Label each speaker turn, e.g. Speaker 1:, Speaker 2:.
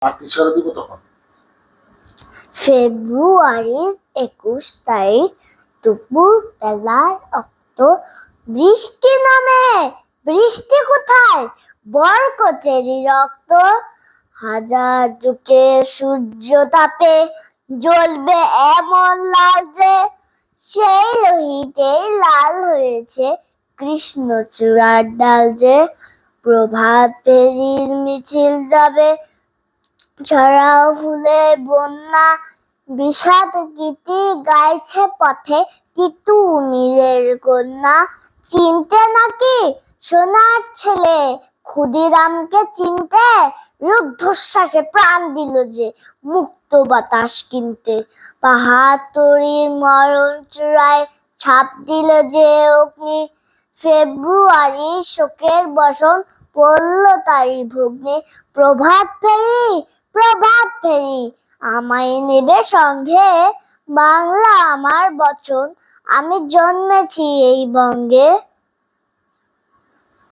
Speaker 1: মাতৃস্বরে দিব তখন।
Speaker 2: ফেব্রুয়ারির 21 তারিখ দুপুর বেলার রক্ত বৃষ্টি নামে। বৃষ্টি কোথায়? বরকচেরই রক্ত। হাজার যুগে সূর্য তাপে জ্বলবে এমন লাল যে, সেই লোহিতেই লাল হয়েছে কৃষ্ণচূড়ার ডাল যে। প্রভাত ফেরির মিছিল যাবে, ছড়াও ফুলের বন্যা। বিষাদ গীতি গাইছে পথে তিতু মিলের কন্যা। চিনতে নাকি সোনার ছেলে ক্ষুদিরামকে? চিনতে? রুদ্ধশ্বাসে প্রাণ দিল যে মুক্ত বাতাস কিনতে। পাহাড়তরির মরণ চূড়ায় ছাপ দিল যে অগ্নি। ফেব্রুয়ারি শোকের বসন পড়ল তারি ভগ্নে। প্রভাত ফেরি, প্রভাত ফেরি, আমায় নেবে সঙ্গে। বাংলা আমার বচন, আমি জন্মেছি এই বঙ্গে।